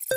Hi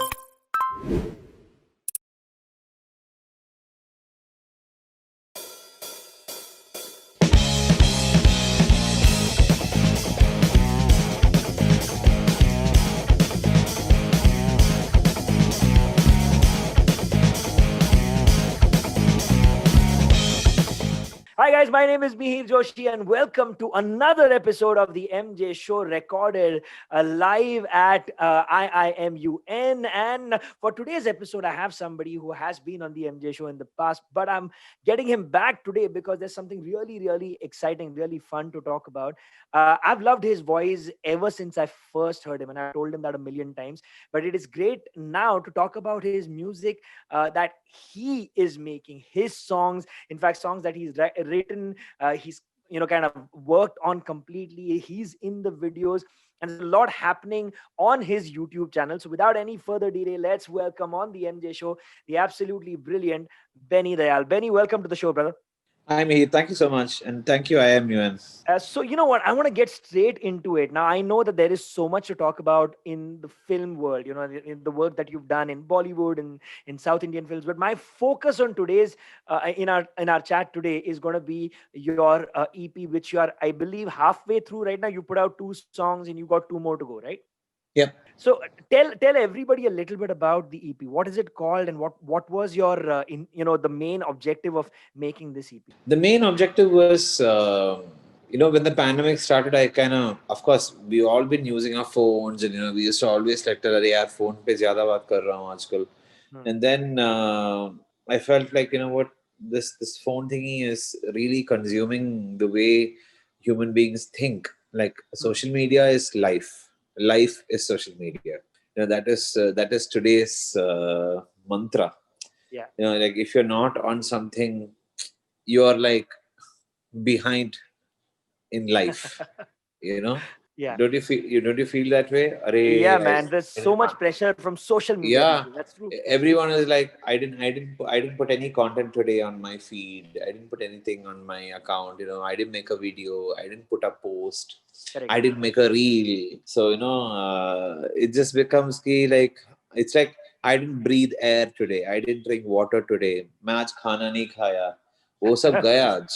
guys, my name is Mihir Joshi and welcome to another episode of the MJ Show recorded live at IIMUN. And for today's episode, I have somebody who has been on the MJ Show in the past, but I'm getting him back today because there's something really, really exciting, really fun to talk about. I've loved his voice ever since I first heard him, and I've told him that a million times. But it is great now to talk about his music that he is making, his songs, in fact songs that he's written, he's kind of worked on completely. He's in the videos and there's a lot happening on his YouTube channel. So without any further delay, let's welcome on the MJ Show the absolutely brilliant Benny Dayal. Benny, welcome to the show, brother. Hi, Mihir. Thank you so much. And thank you, IMUN. So you know what? I want to get straight into it. Now I know that there is so much to talk about in the film world. In the work that you've done in Bollywood and in South Indian films. But my focus on today's in our chat today is going to be your EP, which you are, I believe, halfway through right now. You put out 2 songs and you got 2 more to go, right? Yep. So tell everybody a little bit about the EP. What is it called, and what was your the main objective of making this EP? The main objective was, when the pandemic started, I of course, we all been using our phones and, we used to always like, yaar, phone pe zyada baat kar raha hu aajkal. And then I felt like, what, this phone thingy is really consuming the way human beings think. Like social media is life. Life is social media. That is today's mantra. Yeah. Like if you're not on something, you're like behind in life. Yeah. Don't you feel that way? Yeah, man. There's so much pressure from social media. Yeah, That's true. everyone is like, I didn't put any content today on my feed. I didn't put anything on my account. I didn't make a video. I didn't put a post. Correct. I didn't make a reel. So it just becomes key. Like it's like I didn't breathe air today. I didn't drink water today. मैं आज खाना नहीं खाया. वो सब गया आज.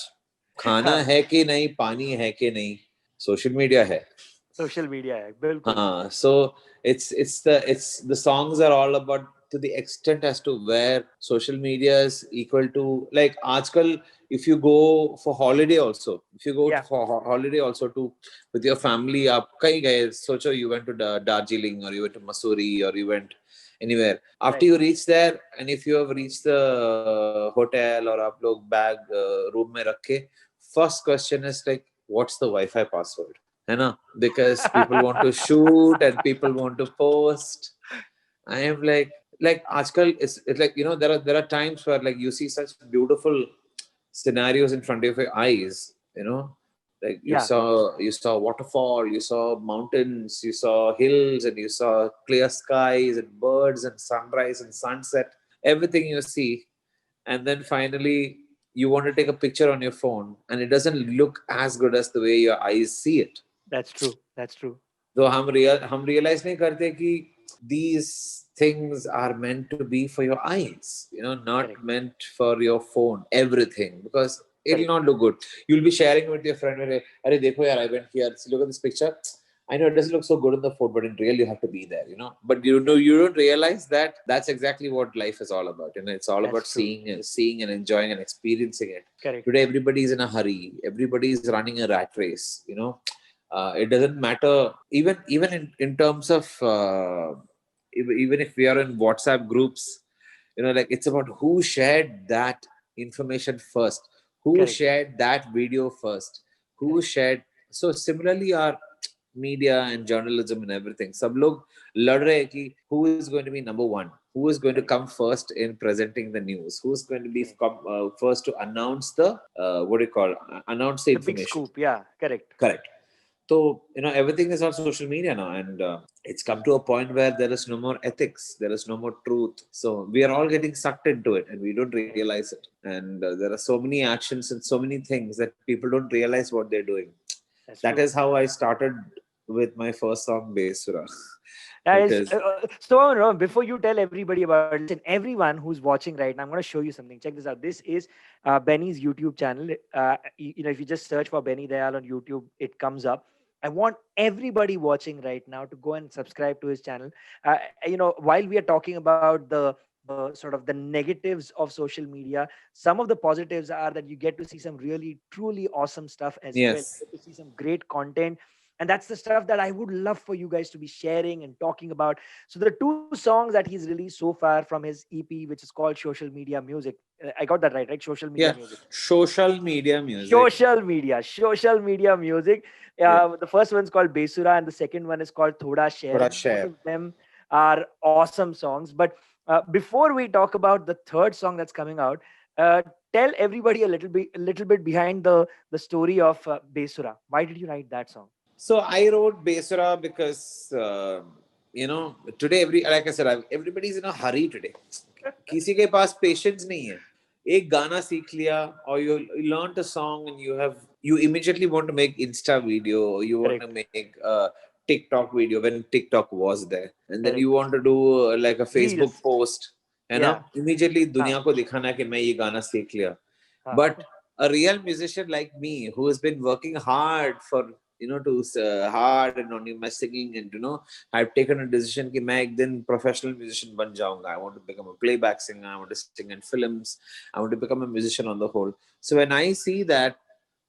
खाना है कि नहीं, पानी है कि नहीं, social media है. Social media hai, bilkul. So it's the songs are all about to the extent as to where social media is equal to, like aajkal, if you go for holiday also, for holiday also to with your family, aap kahin gaye, socho you went to Darjeeling or you went to Mussoorie or you went anywhere. After you reach there, and if you have reached the hotel or aap log bag room mein rakhe, first question is like, what's the Wi-Fi password? Because people want to shoot and people want to post. I am like Ajkal, it's like, there are times where like you see such beautiful scenarios in front of your eyes, like you saw waterfall, you saw mountains, you saw hills, and you saw clear skies and birds and sunrise and sunset, everything you see. And then finally you want to take a picture on your phone and it doesn't look as good as the way your eyes see it. That's true. That's true. So हम realize नहीं करते कि these things are meant to be for your eyes, not meant for your phone, everything, because it'll not look good. You'll be sharing with your friend, "Arey, dekho yaar, I went here. See, look at this picture. I know it doesn't look so good in the phone, but in real you have to be there, But you don't realize that that's exactly what life is all about. It's all about seeing and enjoying and experiencing it. Correct. Today everybody is in a hurry. Everybody is running a rat race, It doesn't matter, even in terms of even if we are in WhatsApp groups, like it's about who shared that information first, who shared that video first, who shared. So similarly, our media and journalism and everything, sab log lad rahe hai ki who is going to be number one, who is going to come first in presenting the news, who is going to be first to announce the announce the information. Big scoop. Yeah, Correct. So, everything is on social media now, and it's come to a point where there is no more ethics, there is no more truth. So we are all getting sucked into it and we don't realize it. And there are so many actions and so many things that people don't realize what they're doing. That is how I started with my first song, Besura. That It is is. so. No, before you tell everybody about it, listen, everyone who's watching right now, I'm going to show you something. Check this out. This is Benny's YouTube channel. If you just search for Benny Dayal on YouTube, it comes up. I want everybody watching right now to go and subscribe to his channel. While we are talking about the sort of the negatives of social media, some of the positives are that you get to see some really truly awesome stuff as well. You Yes. get to see some great content, and that's the stuff that I would love for you guys to be sharing and talking about. So the two songs that he's released so far from his EP, which is called Social Media Music. I got that right? Social Media Yeah. Music. Social media music. Social media music. Yeah. The first one's called Besura, and the second one is called Thoda Share. Thoda Both share. of them are awesome songs. But before we talk about the third song that's coming out, tell everybody a little bit behind the story of Besura. Why did you write that song? So I wrote Besura because today like I said, everybody's in a hurry today. किसी के पास patience नहीं है. एक गाना सीख लिया, or you learned a song and you immediately want to make Insta video, or you want to Correct. make a TikTok video when TikTok was there, and then you Correct. want to do like a Facebook Reels. post, Yeah. immediately Huh. दुनिया को दिखाना कि मैं ये गाना सीख लिया. Huh. But a real musician like me, who has been working hard for to hard and on my singing, and I've taken a decision कि मैं एक दिन professional musician बन जाऊंगा. I want to become a playback singer. I want to sing in films. I want to become a musician on the whole. So when I see that,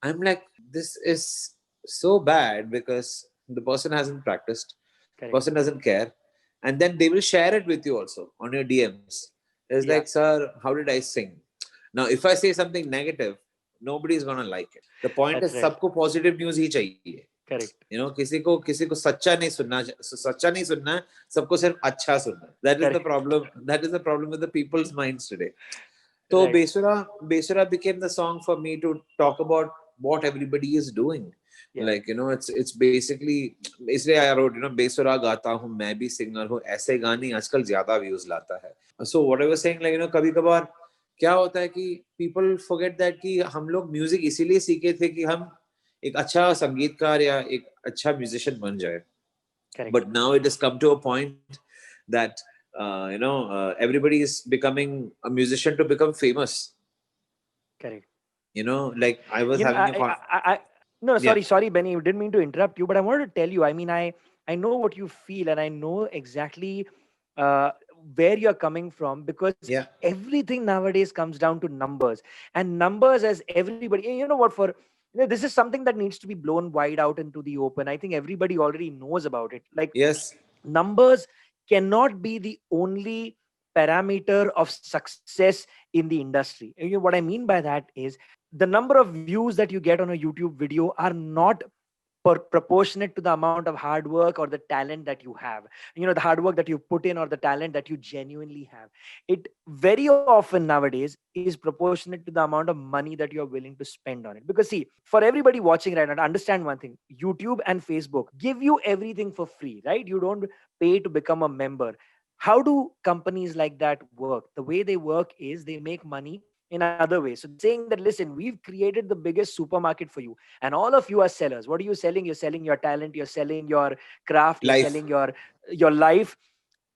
I'm like, this is so bad, because the person hasn't practiced, Correct. person doesn't care, and then they will share it with you also on your DMs. It's Yeah. like, sir, how did I sing? Now, if I say something negative, nobody is gonna like it. The point That's is, right. सबको positive news ही चाहिए. Correct. किसी को सच्चा नहीं सुनना है, सबको सिर्फ अच्छा सुनना है. That is the Correct. problem. That is the problem with the people's minds today. So Right. Besura became the song for me to talk about what everybody is doing. Yeah. Like, it's basically, इसलिए I wrote, बेसुरा गाता हूँ, मैं भी singer हूँ, ऐसे गाने आजकल ज्यादा व्यूज लाता है. So what I was saying, like, कभी कभार क्या होता है कि people forget that कि हम लोग म्यूजिक इसीलिए सीखे थे कि हम एक अच्छा संगीतकार या एक अच्छा म्यूजिशियन बन जाए. Correct. But now it has come to a point that everybody is becoming a musician to become famous. Correct. Like I was You know, having a no, yeah. sorry, Benny. Didn't mean to interrupt you, but I wanted to tell you. I mean, I know what you feel, and I know exactly uh, where you're coming from, because Yeah. everything nowadays comes down to numbers, and numbers, as everybody. You know what? This is something that needs to be blown wide out into the open. I think everybody already knows about it. Like, Yes. numbers cannot be the only parameter of success in the industry. What I mean by that is, the number of views that you get on a YouTube video are not proportionate to the amount of hard work or the talent that you have. The hard work that you put in, or the talent that you genuinely have. It very often nowadays is proportionate to the amount of money that you're willing to spend on it. Because see, for everybody watching right now, understand one thing: YouTube and Facebook give you everything for free, right? You don't pay to become a member. How do companies like that work? The way they work is they make money in other ways. So they're saying that, listen, we've created the biggest supermarket for you, and all of you are sellers. What are you selling? You're selling your talent, you're selling your craft, you're Life. selling your life.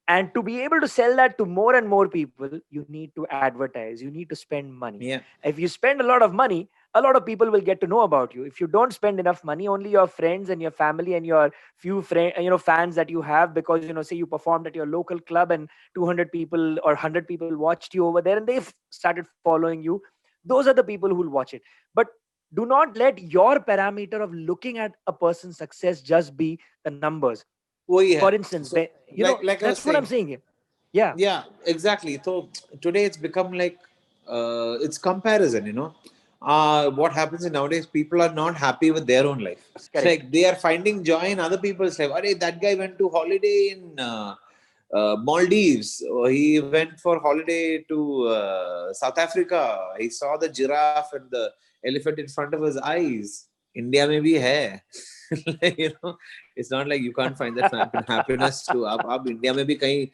And to be able to sell that to more and more people, you need to advertise, you need to spend money. Yeah. If you spend a lot of money, a lot of people will get to know about you. If you don't spend enough money, only your friends and your family and your few fans that you have, because say you performed at your local club and 200 people or 100 people watched you over there, and they've started following you. Those are the people who will watch it. But do not let your parameter of looking at a person's success just be the numbers. वही है. For instance, So like I was that's what I'm saying. saying here. Yeah. Yeah, exactly. So today it's become like it's comparison. What happens is, nowadays people are not happy with their own life. Correct. Like, they are finding joy in other people's life. Arey, that guy went to holiday in Maldives, or he went for holiday to South Africa. He saw the giraffe and the elephant in front of his eyes. India में भी है. Like, it's not like you can't find that happiness too. आप India में भी कहीं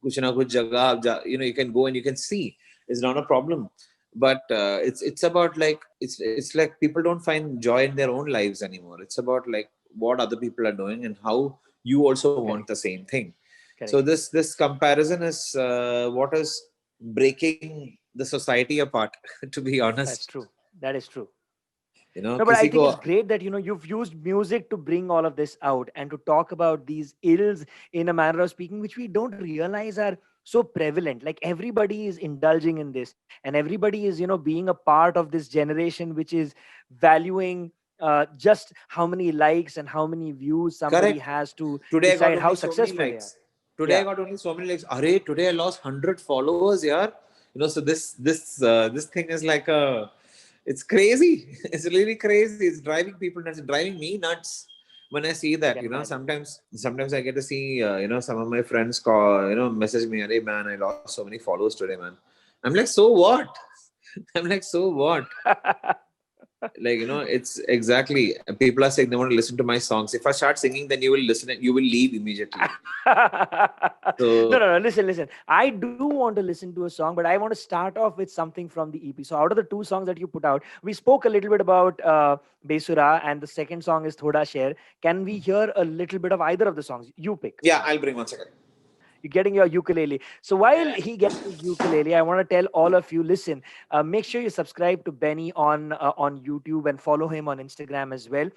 कुछ ना कुछ जगह आप you can go and you can see. It's not a problem. But it's about, like, it's like people don't find joy in their own lives anymore. It's about, like, what other people are doing and how you also want the same thing. So this comparison is what is breaking the society apart. To be That's honest, true. That is true. No, but I किसी think को it's great that you've used music to bring all of this out and to talk about these ills in a manner of speaking, which we don't realize are so prevalent. Like everybody is indulging in this, and everybody is being a part of this generation, which is valuing just how many likes and how many views somebody correct. has to Today I got decide how only so many successful they are. likes. Today I Yeah. got only so many likes. Array, today I lost 100 followers, yeah. So this thing is like it's crazy. It's really crazy. It's driving people nuts. It's driving me nuts when I see I that. can imagine. Sometimes I get to see some of my friends call message me, "Hey man, I lost so many followers today, man." I'm like, so what? I'm like, so what? Like it's exactly, people are saying they want to listen to my songs. If I start singing, then you will listen and you will leave immediately. No, So no, no. Listen. I do want to listen to a song, but I want to start off with something from the EP. So, out of the two songs that you put out, we spoke a little bit about Besura, and the second song is Thoda Share. Can we hear a little bit of either of the songs? You pick. yeah, I'll bring 1 second. You're getting your ukulele. So while he gets his ukulele, I want to tell all of you: listen, make sure you subscribe to Benny on YouTube and follow him on Instagram as well.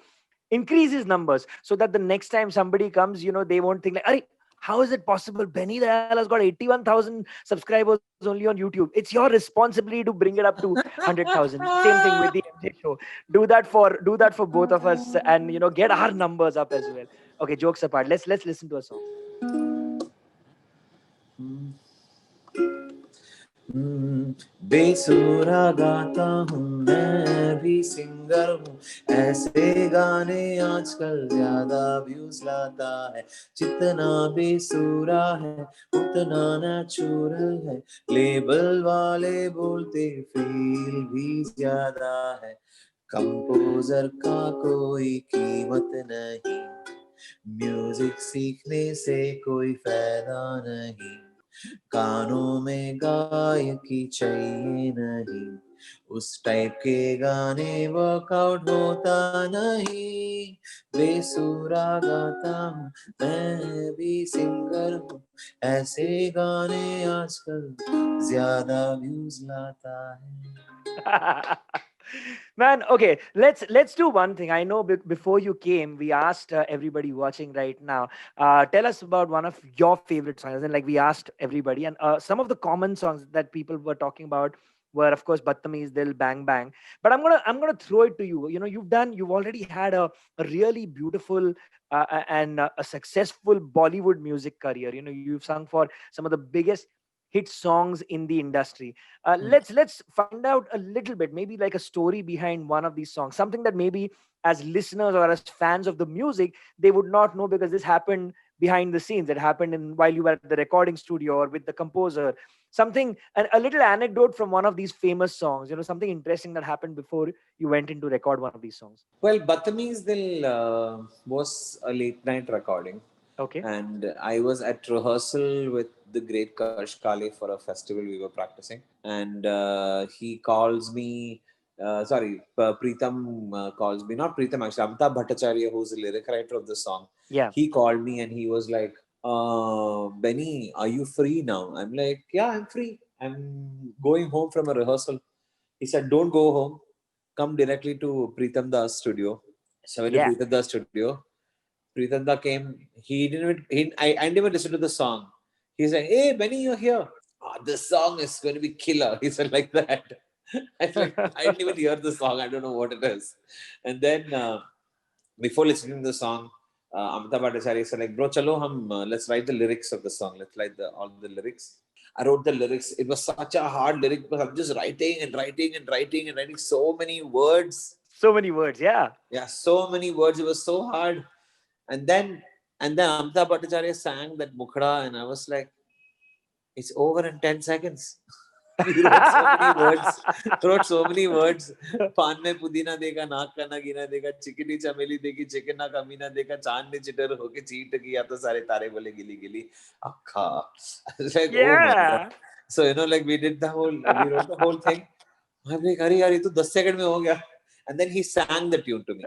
Increase his numbers so that the next time somebody comes, they won't think like, "Arey, how is it possible? Benny Dayal has got 81,000 subscribers only on YouTube." It's your responsibility to bring it up to 100,000. Same thing with the MJ show. Do that for both of us, and get our numbers up as well. Okay, jokes apart. Let's listen to a song. बेसुरा गाता हूँ, मैं भी singer हूँ। ऐसे गाने आजकल ज्यादा views लाता है। जितना बेसुरा है उतना नेचुरल है। लेबल वाले बोलते फील भी ज्यादा है। कंपोजर का कोई कीमत नहीं, म्यूजिक सीखने से कोई फायदा नहीं। कानों में गायकी चाहिए नहीं, उस टाइप के गाने वर्कआउट होता नहीं। बेसुरा गाता हूँ, मैं भी सिंगर हूँ। ऐसे गाने आजकल ज्यादा व्यूज लाता है। Man, okay, let's do one thing. I know before you came, we asked everybody watching right now, tell us about one of your favorite songs. And like we asked everybody, and some of the common songs that people were talking about were, of course, Badtameez Dil, Bang Bang. But I'm gonna throw it to you. You've already had a really beautiful and a successful Bollywood music career. You've sung for some of the biggest hit songs in the industry. Let's find out a little bit, maybe like a story behind one of these songs, something that maybe as listeners or as fans of the music they would not know, because this happened behind the scenes. It happened while you were at the recording studio or with the composer. Something, a little anecdote from one of these famous songs. Something interesting that happened before you went in to record one of these songs. Well, Badtameez Dil was a late night recording. Okay. And I was at rehearsal with the great Karsh Kale for a festival we were practicing. And he calls me, Preetham calls me, not Preetham actually, Amitabh Bhattacharya, who's the lyric writer of the song. Yeah. He called me and he was like, Benny, are you free now? I'm like, yeah, I'm free. I'm going home from a rehearsal. He said, don't go home. Come directly to Preetham Das studio. So I went to Yeah. Preetham Das studio. Pritam Da came. He didn't even. I didn't even listen to the song. He said, "Hey, Benny, you're here. Oh, this song is going to be killer." He said like that. I was like, I didn't even hear the song. I don't know what it is. And then before listening to the song, Amitabh Bhattacharya said like, "Bro, chalo, let's write the lyrics of the song. Let's write all the lyrics." I wrote the lyrics. It was such a hard lyric because I'm just writing and writing and writing and writing so many words. So many words. Yeah. Yeah, so many words. It was so hard. And then Amitabh Bhattacharya sang that Mukhada, and I was like, it's over in 10 seconds. He wrote so many words. Wrote so many words. पान में पुदीना देगा, नाक का ना गिना देगा, चिकनी चमेली देगी, चिकन ना कमीना देगा, चांद ने चिटर होके चीट किया तो सारे तारे बोले गिली गिली अक्खा. I was like, oh my god. Yeah. So like we wrote the whole thing. I'm like, अरे यार ये तो 10 सेकंड में हो गया. And then he sang the tune to me.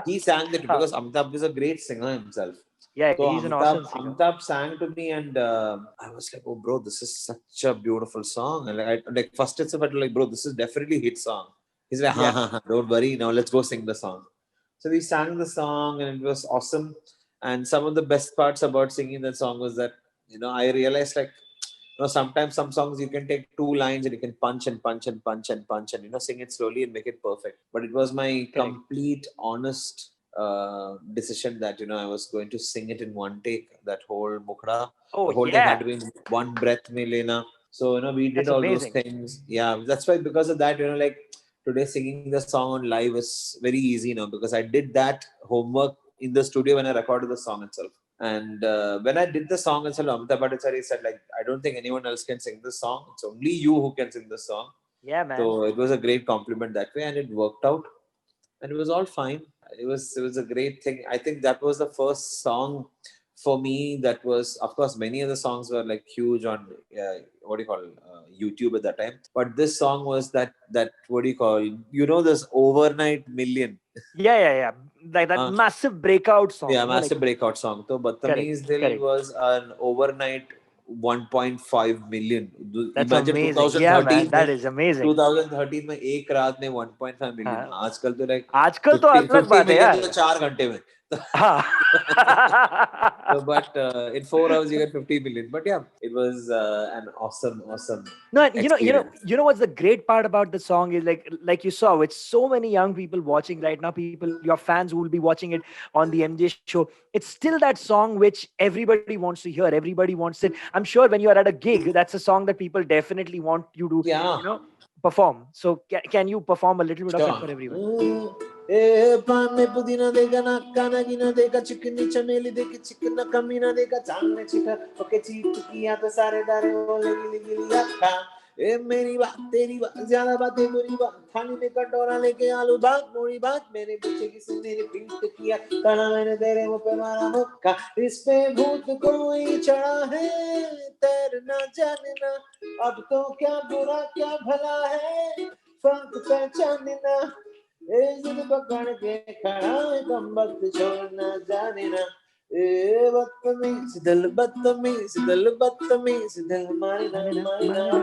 He sang it because Amitabh is a great singer himself. Yeah, So he's an awesome singer. Amitabh sang to me, and I was like, "Oh, bro, this is such a beautiful song." And like first it's about like, "Bro, this is definitely a hit song." He's like, "Ha ha ha! Don't worry, now let's go sing the song." So we sang the song, and it was awesome. And some of the best parts about singing that song was that I realized like sometimes some songs you can take two lines and you can punch and punch and punch and punch and sing it slowly and make it perfect. But it was my complete honest decision that I was going to sing it in one take, that whole mukhra. The whole thing had to be in one breath mein lena. So we did all those things. Yeah, that's why because of that like today singing the song on live is very easy because I did that homework in the studio when I recorded the song itself. And when I did the song itself, Amitabh Bhattacharya said like, I don't think anyone else can sing this song. It's only you who can sing this song. Yeah, man. So it was a great compliment that way, and it worked out, and it was all fine. It was a great thing. I think that was the first song for me that was, of course, many of the songs were like huge on YouTube at that time. But this song was that what do you call this overnight million. Yeah. Like that massive breakout song. Yeah, massive breakout song. So Badtameez Dil was an overnight 1.5 million. That's Imagine amazing. 2013 Yeah, man, that is amazing. 2013 में एक रात में 1.5 million. आजकल तो like आजकल तो अलग बात है यार. तो 4 घंटे में. But in 4 hours you get 50 million. But yeah, it was an awesome no, experience. you know what's the great part about the song is like you saw with so many young people watching right now, your fans who will be watching it on the MJ show. It's still that song which everybody wants to hear, everybody wants it. I'm sure when you are at a gig, that's a song that people definitely want you to perform. So can you perform a little bit of it for everyone? पान में पुदीना देगा ना काना गिना देगा चिकनी चमेली देगी चिकना कमीना देगा चांद में चिका ओके चीट किया तो सारे दारे वो लगी लिया था मेरी बात तेरी बात ज्यादा बातें बुरी बात थाली में कटोरा लेके आलू भात मोड़ी बात मेरे पीछे किसी ने पिंक किया काना मैंने तेरे मुंह पे मारा मुक्का इस पे भूत कोई चढ़ा है तैरना जानना अब तो क्या बुरा क्या भला है फर्क पहचानना जिद पकड़ के खड़ा है कम वक्त छोड़ना जाने ना बदतमीज दिल बदतमीज दिल बदतमीज दिल मारना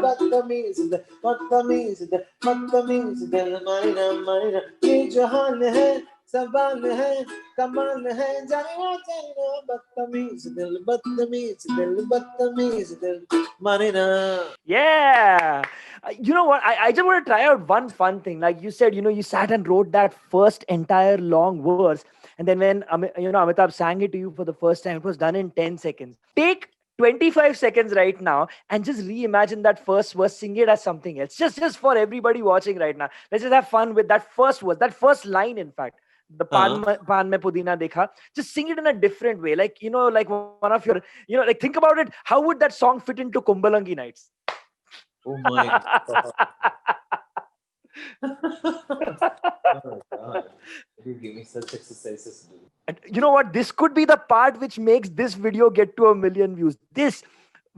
बदतमीज दिल बदतमीज दिल बदतमीज दिल मारना ये जहान है सवाल है कमाल है जाने जाना बदतमीज दिल बदतमीज दिल बदतमीज दिल मारना. Yeah. You know what? I just want to try out one fun thing. Like you said, you sat and wrote that first entire long verse. And then when, Amitabh sang it to you for the first time, it was done in 10 seconds. Take 25 seconds right now and just reimagine that first verse, sing it as something else. Just for everybody watching right now. Let's just have fun with that first verse, that first line, in fact. The pan mein pudina dekha. Just sing it in a different way. Like, like one of your, like think about it. How would that song fit into Kumbalangi Nights? Oh my God. Oh God. You give me such exercises, dude. And you know what? This could be the part which makes this video get to 1 million views. This,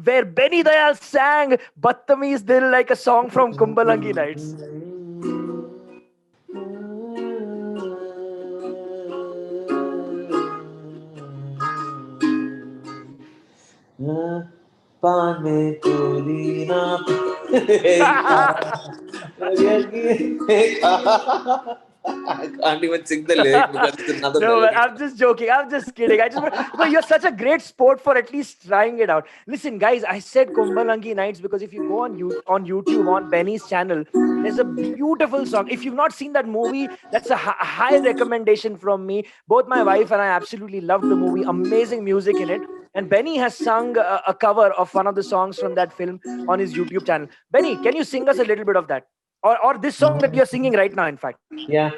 where Benny Dayal sang Badtameez Dil like a song from Kumbalangi Nights. पान में पुदीना I can't even sing the lyric because it's another No, melody. I'm just joking. I'm just kidding. But you're such a great sport for at least trying it out. Listen, guys, I said Kumbalangi Nights because if you go on YouTube, on Benny's channel, there's a beautiful song. If you've not seen that movie, that's a high recommendation from me. Both my wife and I absolutely loved the movie. Amazing music in it. And Benny has sung a cover of one of the songs from that film on his YouTube channel. Benny, can you sing us a little bit of that? Or this song that you're singing right now, in fact. Yeah.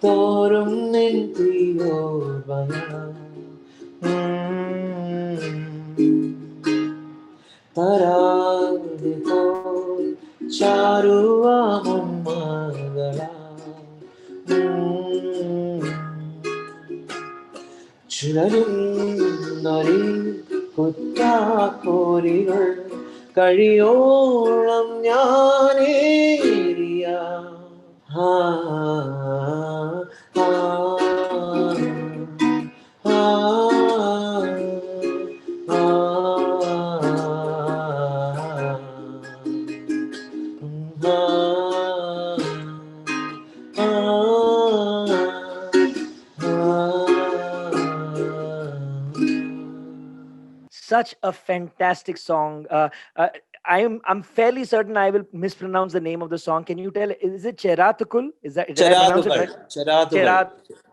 തോറും തരാതിപ്പോ ചാരുവാ മുമ്മകളാ ചുഴലുന്നൊരി കുറ്റാക്കോരികൾ കഴിയോളം ഞാനേറിയ ആ ആ ആ ആ Such a fantastic song. I'm fairly certain I will mispronounce the name of the song. Can you tell? Is it Cherathakul? Is that, did I pronounce it Cherathakul, right? Cherathakul. Cherat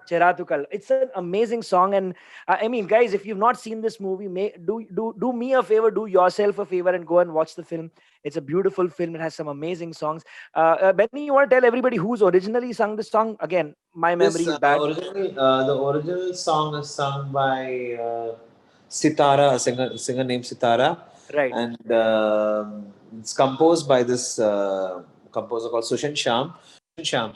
Cherathukal. It's an amazing song, and I mean, guys, if you've not seen this movie, do me a favor, do yourself a favor, and go and watch the film. It's a beautiful film. It has some amazing songs. Benny, you want to tell everybody who's originally sung this song? Again, my memory This is bad. the original song is sung by Sitara, a singer named Sitara, Right. and it's composed by this composer called Sushan Sham. Sushan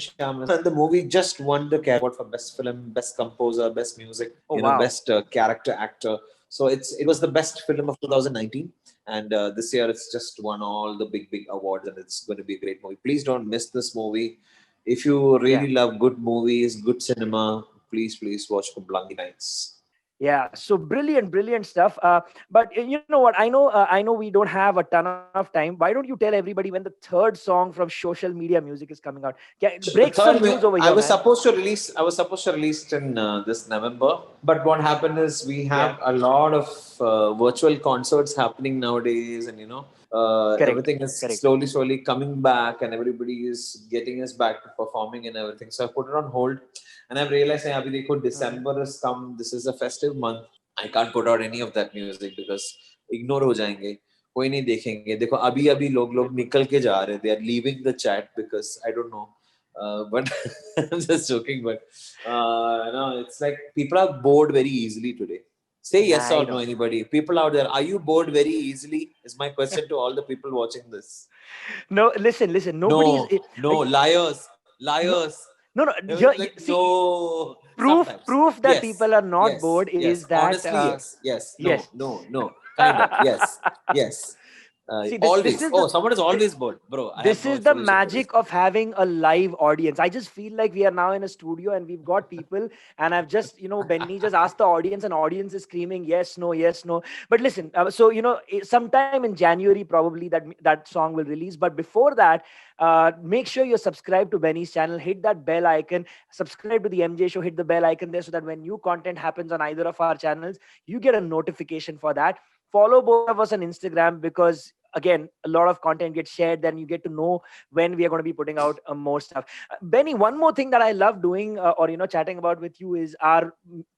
Sham, and the movie just won the award for best film, best composer, best music, Oh wow. best character actor. So it was the best film of 2019, and this year it's just won all the big awards, and it's going to be a great movie. Please don't miss this movie. If you Yeah. really love good movies, good cinema, please watch Kumblangi Nights. Yeah, so brilliant stuff. But you know what? I know we don't have a ton of time. Why don't you tell everybody when the third song from Social Media Music is coming out? Break The some third, news over I here, was man. supposed to release. I was supposed to release it in this November, but what happened is we Yeah, have a lot of virtual concerts happening nowadays, and correct, everything is correct. slowly coming back, and everybody is getting us back to performing and everything. So I put it on hold, and I've realized, hey, abhi dekho, Mhm. December has come. This is a festive month. I can't put out any of that music because ignore हो जाएंगे. कोई नहीं देखेंगे. देखो अभी अभी लोग बिल्कुल. निकल के जा रहे. They are leaving the chat because I don't know. But I'm just joking. But it's like people are bored very easily today. Say Nah, yes I or no, know. anybody. People out there, are you bored very easily? Is my question to all the people watching this. No, listen. Nobody's No, no, liars, no, liars. no. It was like See, no. proof Sometimes, proof that yes, people are not yes, bored is yes. that Honestly, yes, yes. No, yes. no, no. Kind of, yes, yes. See, this Always. is Oh, someone is the always bored, bro. I have this no is the information for this. magic of having a live audience. I just feel like we are now in a studio and we've got people, and I've just, Benny just asked the audience, and audience is screaming yes, no, yes, no. But listen, so sometime in January probably that song will release. But before that, make sure you're subscribed to Benny's channel. Hit that bell icon. Subscribe to the MJ Show. Hit the bell icon there so that when new content happens on either of our channels, you get a notification for that. Follow both of us on Instagram, because again, a lot of content gets shared, then you get to know when we are going to be putting out more stuff. Benny, one more thing that I love doing, or chatting about with you, is our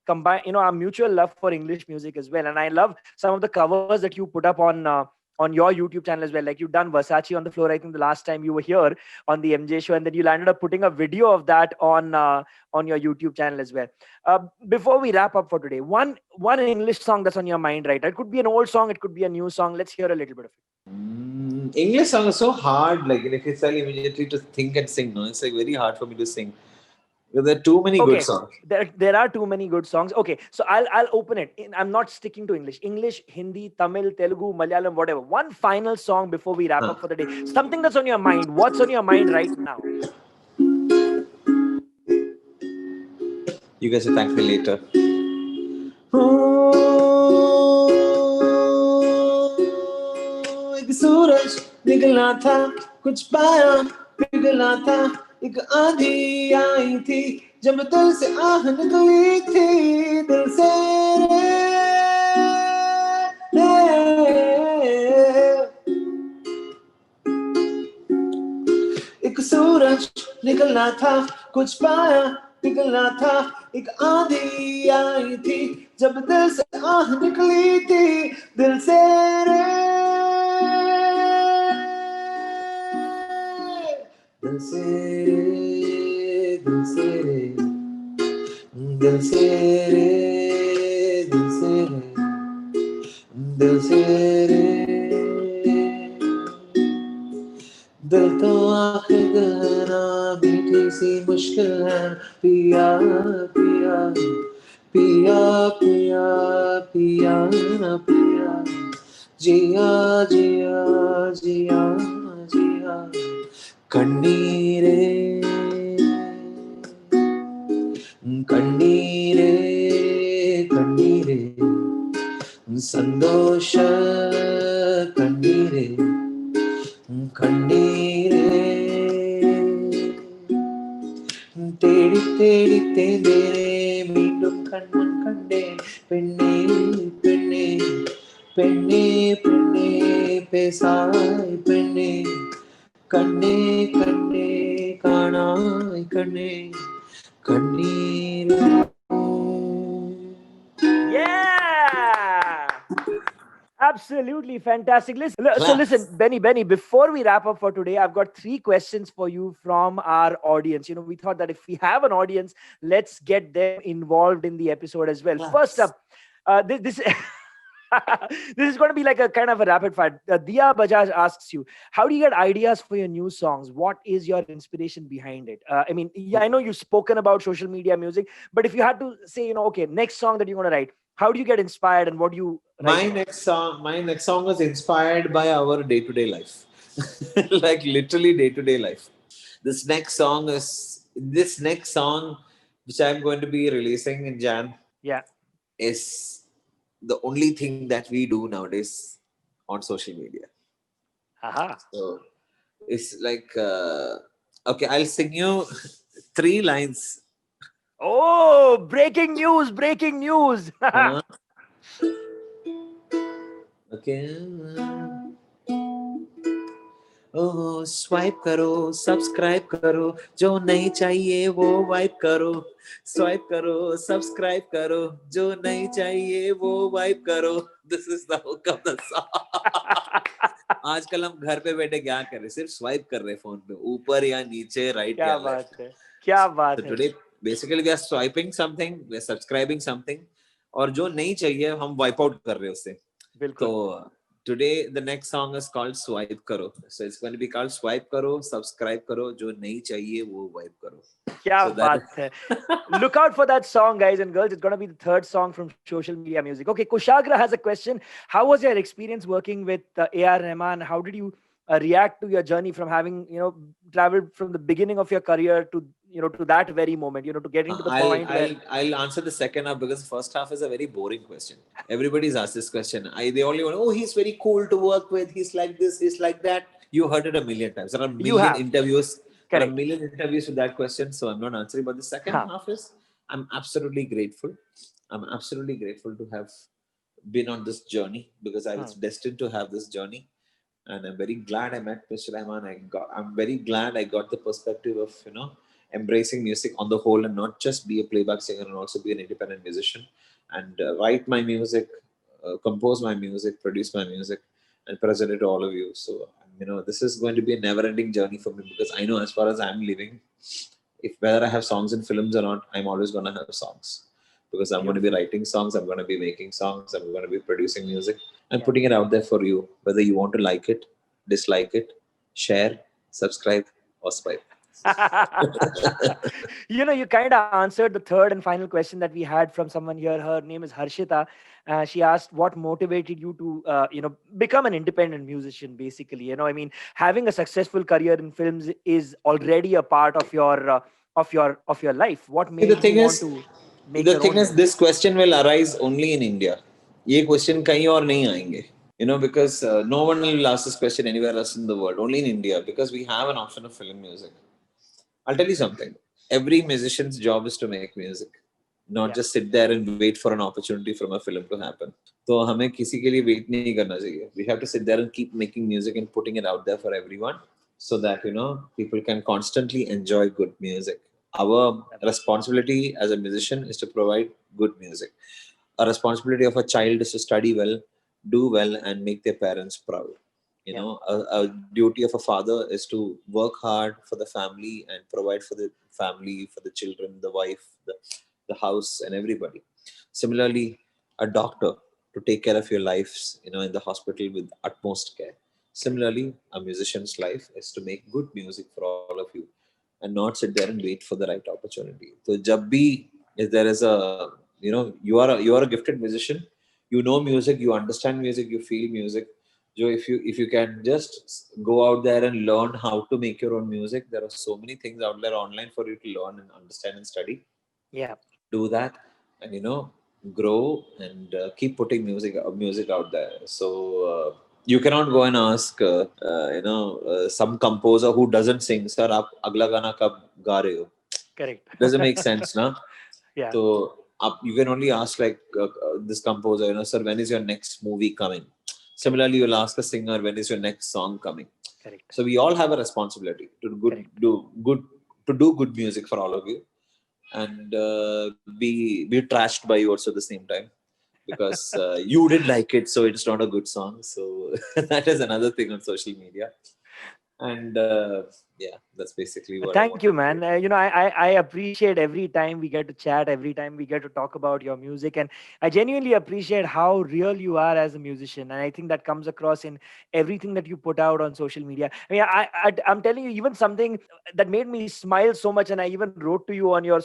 combine our mutual love for English music as well. And I love some of the covers that you put up on your YouTube channel as well. Like, you've done Versace on the Floor, I think, the last time you were here on the MJ Show, and then you landed up putting a video of that on your YouTube channel as well. Before we wrap up for today, one English song that's on your mind right now. It could be an old song, it could be a new song. Let's hear a little bit of it. English song is so hard. Like if you tell immediately to think and sing, no, it's like very hard for me to sing. Because there are too many good Okay, songs. there are too many good songs. Okay, so I'll open it. I'm not sticking to English, Hindi, Tamil, Telugu, Malayalam, whatever. One final song before we wrap Huh. up for the day. Something that's on your mind. What's on your mind right now? You guys will thank me later. एक सूरज निकला था कुछ पाया पिघला था एक आंधी आई थी जब दिल से आह निकली थी दिल से एक सूरज निकलना था कुछ पाया पिघलना था एक आंधी आई थी जब दिल से आह निकली थी दिल से रे दिल से रे दिल से रे दिल से रे दिल से रे दिल से रे दिल तो आखिर गहरा मीठी सी मुश्किल है पिया पिया पिया पिया पिया ना पिया जिया जिया जिया जिया कन्नीरे कन्नीरे कन्नीरे संतोष कन्नीरे कन्नीरे தேடி தேடி தேந்தேனே மீண்டும் கண்மண் கண்டேன் பெண்ணே பெண்ணே பெண்ணே பெண்ணே பேசாய் பெண்ணே கண்ணே கண்ணே காணாய் கண்ணே கண்ணீரே. Yeah! Absolutely fantastic. Listen, Benny, before we wrap up for today, I've got 3 questions for you from our audience. We thought that if we have an audience, let's get them involved in the episode as well. First up, this this is going to be like a kind of a rapid fire. Diya Bajaj asks you, how do you get ideas for your new songs? What is your inspiration behind it? I know you've spoken about social media music, but if you had to say, okay, next song that you want to write, how do you get inspired and what do you write? My next song is inspired by our day-to-day life. Like literally day-to-day life. This next song, which I'm going to be releasing in Jan, is the only thing that we do nowadays on social media. So it's like, okay, I'll sing you 3 lines. Oh, breaking news, breaking news. Okay. Oh, swipe करो, subscribe करो, जो नहीं चाहिए वो wipe करो. Swipe करो, subscribe करो, जो नहीं चाहिए वो wipe करो. This is the hook of the song. आजकल हम घर पे बैठे क्या कर रहे, सिर्फ स्वाइप कर रहे फोन पे, ऊपर या नीचे, राइट या लेफ्ट. क्या बात है. Today basically we are swiping something, we are subscribing something, और जो नहीं चाहिए हम wipe out कर रहे उससे. बिल्कुल. तो today the next song is called Swipe Karo. So it's going to be called Swipe Karo, Subscribe Karo, जो नहीं चाहिए वो wipe करो. क्या बात है. Look out for that song, guys and girls. It's going to be the 3rd song from Social Media Music. Okay, Kushagra has a question. How was your experience working with A.R. Rahman? How did you react to your journey from having, traveled from the beginning of your career to, to that very moment, to get into the point where... I'll answer the second half because the first half is a very boring question. Everybody's asked this question. They only want, oh, he's very cool to work with. He's like this, he's like that. You heard it a million times. There are a million interviews. There are a million interviews with that question. So I'm not answering. But the second half is, I'm absolutely grateful. I'm absolutely grateful to have been on this journey because I was destined to have this journey. And I'm very glad I met Mr. Rahman. I'm very glad I got the perspective of, embracing music on the whole and not just be a playback singer and also be an independent musician and write my music, compose my music, produce my music and present it to all of you. So, this is going to be a never-ending journey for me because I know as far as I'm living, if whether I have songs in films or not, I'm always going to have songs because I'm going to be writing songs, I'm going to be making songs, I'm going to be producing music and putting it out there for you, whether you want to like it, dislike it, share, subscribe or swipe. You kind of answered the 3rd and final question that we had from someone here. Her name is Harshita. She asked what motivated you to become an independent musician. Basically, having a successful career in films is already a part of your life. What made you want to make the thing is, this question will arise only in India. ये question कहीं और नहीं आएंगे. Because no one will ask this question anywhere else in the world. Only in India because we have an option of film music. I'll tell you something. Every musician's job is to make music, not just sit there and wait for an opportunity from a film to happen. So हमें किसी के लिए wait नहीं करना चाहिए. We have to sit there and keep making music and putting it out there for everyone, so that people can constantly enjoy good music. Our responsibility as a musician is to provide good music. A responsibility of a child is to study well, do well, and make their parents proud. A duty of a father is to work hard for the family and provide for the family, for the children, the wife, the house, and everybody. Similarly, a doctor to take care of your lives, in the hospital with utmost care. Similarly, a musician's life is to make good music for all of you and not sit there and wait for the right opportunity. So, if there is a you are a gifted musician. You know music, you understand music, you feel music. So if you can just go out there and learn how to make your own music, there are so many things out there online for you to learn and understand and study. Yeah. Do that, and grow and keep putting music out there. So you cannot go and ask some composer who doesn't sing, sir aap agla gana kab ga rahe ho? Correct. Doesn't make sense, na? Yeah. So you can only ask like this composer, sir, when is your next movie coming? Similarly, you'll ask a singer, when is your next song coming? Correct. So we all have a responsibility to Correct. do good music for all of you, and be trashed by you also at the same time, because you didn't like it, so it's not a good song. So that is another thing on social media. And yeah, that's basically what I Thank wanted you, to say. man. I appreciate every time we get to chat, every time we get to talk about your music, and I genuinely appreciate how real you are as a musician. And I think that comes across in everything that you put out on social media. I mean, I'm telling you, even something that made me smile so much, and I even wrote to you on your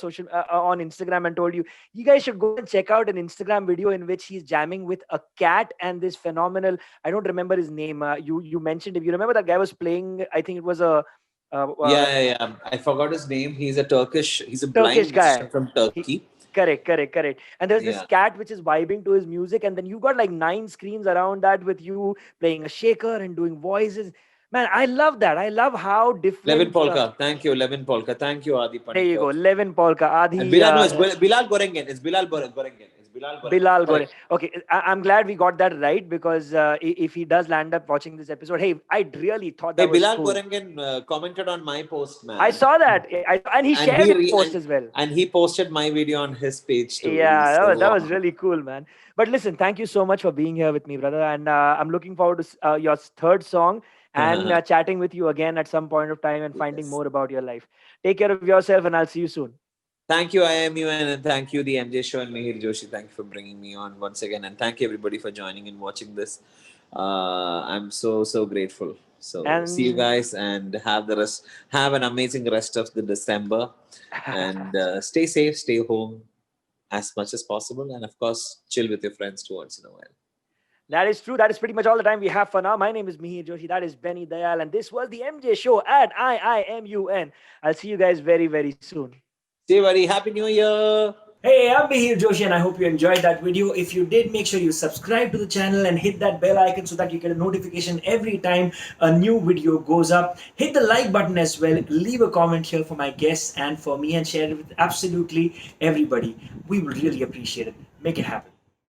on Instagram and told you, you guys should go and check out an Instagram video in which he's jamming with a cat and this phenomenal. I don't remember his name. You mentioned him. You remember that guy was playing? I think it was a uh, uh, Yeah. I forgot his name. He's a Turkish blind musician guy. from He, Turkey. correct. And there's this Yeah. cat which is vibing to his music, and then you got like 9 screens around that with you playing a shaker and doing voices. Man, I love that. I love how Levin different. Polka. Thank you, Levin Polka. Thank you, Adi There you Panikkar. go, Levin Polka, And Adi. Bilal, no, it's Bilal Gorengen. It's Bilal Gorengen. It's Bilal Gorengen. Bilal Gore. Correct. Okay, I'm glad we got that right, because if he does land up watching this episode, hey, I really thought Hey, that was Bilal cool. Gorengen commented on my post, I man. saw that. And he And shared your post as well. he posted my video on his page too. Yeah, So that was really cool, man. But listen, thank you so much for being here with me, brother. And I'm looking forward to your third song and chatting with you again at some point of time and finding yes. more about your life. Take care of yourself, and I'll see you soon. Thank you, IMUN, and thank you, the MJ Show and Mihir Joshi. Thank you for bringing me on once again, and thank you everybody for joining and watching this. I'm so grateful. So see you And guys, and have an amazing rest of the December, and stay safe, stay home as much as possible, and of course, chill with your friends too once in a while. that is true. That is pretty much all the time we have for now. My name is Mihir Joshi. That is Benny Dayal. And this was the MJ Show at IIMUN. I'll see you guys very, very soon. See you, buddy. Happy New Year. Hey, I'm Mihir Joshi, and I hope you enjoyed that video. If you did, make sure you subscribe to the channel and hit that bell icon so that you get a notification every time a new video goes up. Hit the like button as well. Leave a comment here for my guests and for me, and share it with absolutely everybody. We will really appreciate it. Make it happen.